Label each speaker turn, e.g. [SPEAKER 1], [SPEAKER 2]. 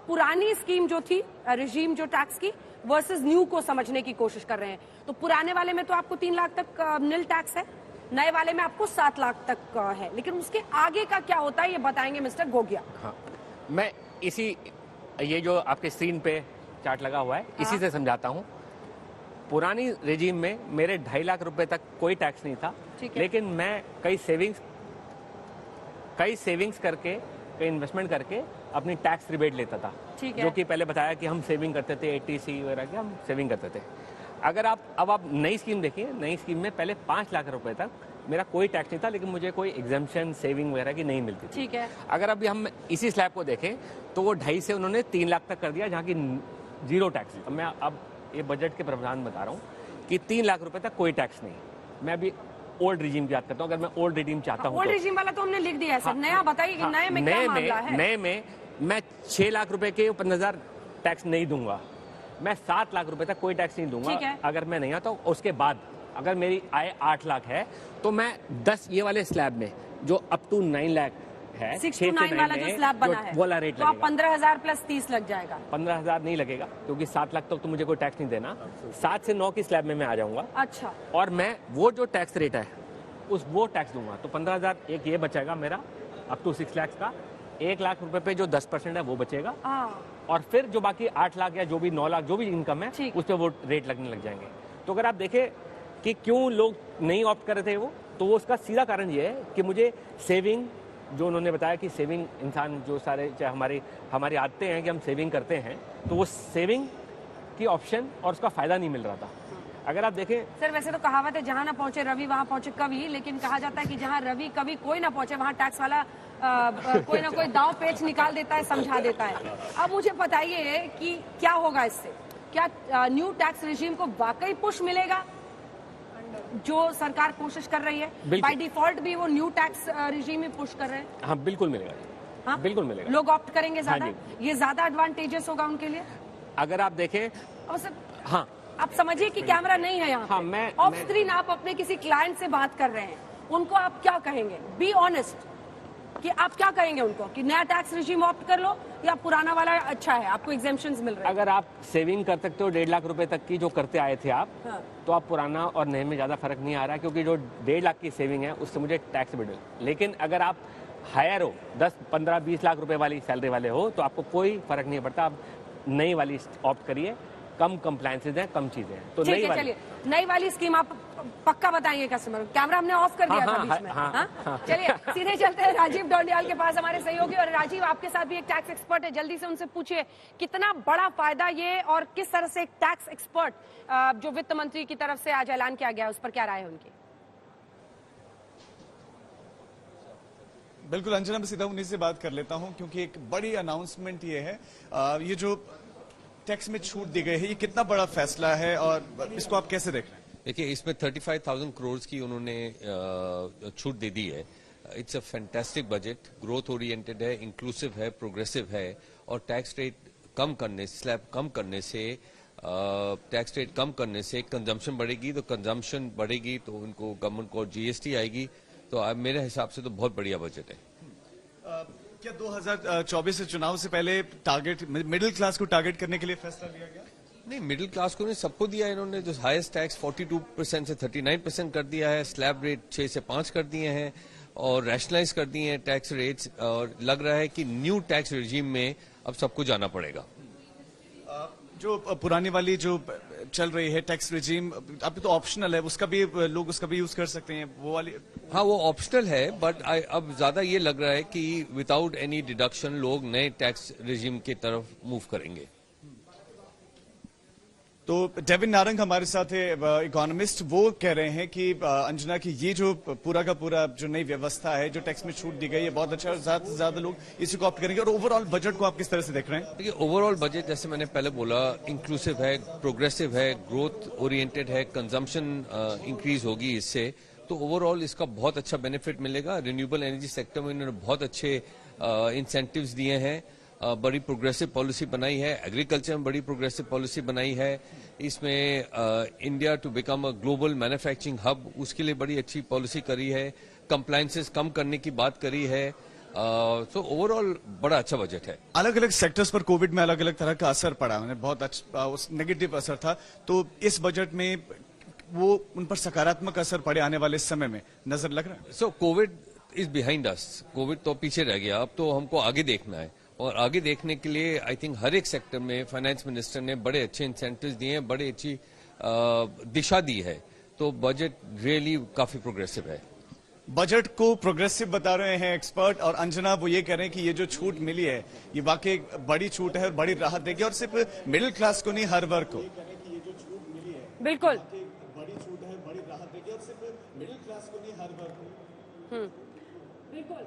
[SPEAKER 1] पुरानी स्कीम जो थी, रिजीम जो टैक्स की, वर्सेस न्यू को समझने की कोशिश कर रहे हैं। तो पुराने वाले में तो आपको 3 लाख तक नील टैक्स है, नए वाले में आपको 7 लाख तक है, लेकिन उसके आगे का क्या होता है ये बताएंगे मिस्टर गोगिया।
[SPEAKER 2] हाँ, मैं ये जो आपके स्क्रीन पे चार्ट लगा हुआ है, इसी से समझाता हूँ। पुरानी रेजिम में मेरे 2.5 लाख रुपए तक कोई टैक्स नहीं था, लेकिन मैं कई सेविंग्स करके, कई इन्वेस्टमेंट करके अपनी टैक्स रिबेट लेता था, जो कि पहले बताया कि हम सेविंग करते थे, 80C वगैरह की हम सेविंग करते थे। अगर आप नई स्कीम देखिए, नई स्कीम में पहले 5 लाख रुपए तक मेरा कोई टैक्स नहीं था, लेकिन मुझे कोई एग्जाम्पशन सेविंग वगैरह की नहीं मिलती थी।
[SPEAKER 1] ठीक है।
[SPEAKER 2] अगर अभी हम इसी स्लैब को देखें तो वो 2.5 से उन्होंने 3 लाख तक कर दिया, जहाँ की 0 टैक्स। मैं अब ये बजट के प्रावधान बता रहा हूँ कि 3 लाख रुपए तक कोई टैक्स नहीं। मैं अभी ओल्ड रिजीम की बात करता हूँ। अगर मैं ओल्ड रिजीम चाहता हूँ,
[SPEAKER 1] ओल्ड रिजीम वाला तो हमने लिख दिया है सर। नया बताइए कि नए में क्या मामला है?
[SPEAKER 2] नए में मैं 6 लाख रुपए के 15,000 टैक्स नहीं दूंगा, मैं 7 लाख रुपए तक कोई टैक्स नहीं दूंगा। अगर मैं नहीं आता, उसके बाद अगर मेरी आय 8 लाख है तो मैं 10 ये वाले स्लैब में जो अप टू 9 लाख है,
[SPEAKER 1] 6 to 9 वाला जो स्लैब बना है,
[SPEAKER 2] वाला रेट
[SPEAKER 1] तो आप 15,000 प्लस 30 लग जाएगा।
[SPEAKER 2] 15,000 नहीं लगेगा, क्योंकि 7 लाख तक तो मुझे कोई टैक्स नहीं देना। 7 से 9 की स्लैब में मैं आ जाऊंगा।
[SPEAKER 1] अच्छा।
[SPEAKER 2] और मैं वो जो टैक्स रेट है वो टैक्स दूंगा, तो 15,000 एक ये बचेगा मेरा अप टू 6 लाख का। 1 लाख रुपए पे जो 10% है वो बचेगा, और फिर जो बाकी 8 लाख या जो भी 9 लाख जो भी इनकम है उस पर वो रेट लगने लग जाएंगे। तो अगर आप देखें कि क्यों लोग नहीं ऑप्ट कर रहे थे वो, तो वो उसका सीधा कारण ये है कि मुझे सेविंग, जो उन्होंने बताया कि सेविंग इंसान जो सारे चाहे हमारी आदतें हैं कि हम सेविंग करते हैं, तो वो सेविंग की ऑप्शन और उसका फायदा नहीं मिल रहा था। अगर आप देखें
[SPEAKER 1] सर, वैसे तो कहावत है जहां ना पहुंचे रवि वहां पहुंचे कवि, लेकिन कहा जाता है कि जहां रवि कवि कोई ना पहुंचे वहां टैक्स वाला कोई ना कोई दांव पेच निकाल देता है, समझा देता है। अब मुझे बताइए कि क्या होगा इससे? क्या न्यू टैक्स रिजीम को वाकई पुश मिलेगा जो सरकार कोशिश कर रही है? बाय डिफॉल्ट भी वो न्यू टैक्स रिजीम ही पुश कर रहे हैं।
[SPEAKER 2] हाँ, बिल्कुल मिलेगा। हाँ, बिल्कुल मिलेगा।
[SPEAKER 1] लोग ऑप्ट करेंगे ज्यादा, ये ज्यादा एडवांटेजेस होगा उनके लिए।
[SPEAKER 2] अगर आप देखें,
[SPEAKER 1] और सर,
[SPEAKER 2] हाँ,
[SPEAKER 1] आप समझिए कि कैमरा नहीं है यहाँ।
[SPEAKER 2] हाँ,
[SPEAKER 1] ऑफ स्क्रीन आप अपने किसी क्लाइंट से बात कर रहे हैं, उनको आप क्या कहेंगे? बी ऑनेस्ट कि आप क्या कहेंगे उनको कि नया टैक्स रिजीम ऑप्ट कर लो या पुराना वाला अच्छा है, आपको एग्जेम्पशंस मिल रहे हैं?
[SPEAKER 2] अगर आप सेविंग कर सकते हो 1.5 लाख रुपए तक की जो करते आए थे आप, तो आप पुराना और नए में ज्यादा फर्क नहीं आ रहा है, क्योंकि जो 1.5 लाख की सेविंग है उससे मुझे टैक्स बिडल। लेकिन अगर आप हायर हो, 10, 15, 20 लाख रुपए वाली सैलरी वाले हो, तो आपको कोई फर्क नहीं पड़ता। आप नई वाली ऑप्ट करिए, कम कंप्लायंसेज हैं, कम चीजें हैं। तो
[SPEAKER 1] नई वाली स्कीम आप पक्का बताएंगे कस्टमर। कैमरा हमने ऑफ कर दिया था बीच में। चलिए सीधे चलते हैं राजीव डोंडियाल के पास, हमारे सहयोगी। और राजीव, आपके साथ भी एक टैक्स एक्सपर्ट है, जल्दी से उनसे पूछिए कितना बड़ा फायदा ये, और किस तरह से एक टैक्स एक्सपर्ट जो वित्त मंत्री की तरफ से आज ऐलान किया गया उस पर क्या राय है उनकी?
[SPEAKER 3] बिल्कुल अंजना, मैं सीधा उन्हीं से बात कर लेता हूं, क्योंकि एक बड़ी अनाउंसमेंट ये है, ये जो टैक्स में छूट दी गई है, ये कितना बड़ा फैसला है और इसको आप कैसे देख रहे हैं?
[SPEAKER 4] देखिए, इसमें 35,000 करोड़ की उन्होंने छूट दे दी है। It's a fantastic budget, growth oriented है, इंक्लूसिव है, प्रोग्रेसिव है, और टैक्स रेट कम करने, स्लैब कम करने से, टैक्स रेट कम करने से कंजम्पशन बढ़ेगी, तो कंजम्पशन बढ़ेगी तो उनको गवर्नमेंट को जीएसटी आएगी। तो मेरे हिसाब से तो बहुत बढ़िया बजट है।
[SPEAKER 3] क्या 2024 चुनाव से पहले टारगेट, मिडिल क्लास को टारगेट करने के लिए फैसला लिया गया?
[SPEAKER 4] नहीं, मिडिल क्लास को नहीं, सबको दिया इन्होंने। जो हाईएस्ट टैक्स 42% से 39% कर दिया है, स्लैब रेट 6 से 5 कर दिए हैं, और रैशनलाइज कर दिए हैं टैक्स रेट्स। और लग रहा है कि न्यू टैक्स रिजीम में अब सबको जाना पड़ेगा।
[SPEAKER 3] जो पुरानी वाली जो चल रही है टैक्स रिजीम, अभी तो ऑप्शनल है, उसका भी लोग उसका भी यूज कर सकते हैं, वो वाली।
[SPEAKER 4] हाँ, वो ऑप्शनल है, बट अब ज्यादा ये लग रहा है कि विदाउट एनी डिडक्शन लोग नए टैक्स रिजीम की तरफ मूव करेंगे।
[SPEAKER 3] तो डेविन नारंग हमारे साथ है, इकोनॉमिस्ट। वो कह रहे हैं कि अंजना की ये जो पूरा का पूरा जो नई व्यवस्था है, जो टैक्स में छूट दी गई है, बहुत अच्छा है, ज्यादा से ज्यादा लोग इसी को ऑप्ट करेंगे। और ओवरऑल बजट को आप किस तरह से देख रहे हैं?
[SPEAKER 4] देखिए, ओवरऑल बजट जैसे मैंने पहले बोला, इंक्लूसिव है, प्रोग्रेसिव है, ग्रोथ ओरिएंटेड है, कंजम्पशन इंक्रीज होगी इससे, तो ओवरऑल इसका बहुत अच्छा बेनिफिट मिलेगा। रिन्यूएबल एनर्जी सेक्टर में इन्होंने बहुत अच्छे इंसेंटिव्स दिए हैं, बड़ी प्रोग्रेसिव पॉलिसी बनाई है, एग्रीकल्चर में बड़ी प्रोग्रेसिव पॉलिसी बनाई है। इसमें India to become a global manufacturing hub, उसके लिए बड़ी अच्छी पॉलिसी करी है। कंप्लायंसेस कम करने की बात करी है, सो ओवरऑल बड़ा अच्छा बजट है।
[SPEAKER 3] अलग अलग सेक्टर्स पर कोविड में अलग अलग तरह का असर पड़ा, मैंने बहुत अच्छा उस नेगेटिव असर था, तो इस बजट में वो उन पर सकारात्मक असर पड़े आने वाले समय में नजर लग रहा है।
[SPEAKER 4] So COVID is behind us, COVID तो पीछे रह गया, अब तो हमको आगे देखना है और आगे देखने के लिए आई थिंक हर एक सेक्टर में फाइनेंस मिनिस्टर ने बड़े अच्छे इंसेंटिव्स दिए हैं, बड़ी अच्छी दिशा दी है, तो बजट रियली काफी प्रोग्रेसिव है।
[SPEAKER 3] बजट को प्रोग्रेसिव बता रहे हैं एक्सपर्ट, और अंजना वो ये कह रहे हैं कि ये जो छूट मिली है ये वाकई बड़ी छूट है, बड़ी राहत देगी और सिर्फ मिडिल क्लास को नहीं हर वर्ग को।
[SPEAKER 1] बिल्कुल
[SPEAKER 3] बड़ी छूट है, बड़ी राहत देगी और सिर्फ मिडिल क्लास को नहीं हर वर्ग को।
[SPEAKER 1] बिल्कुल।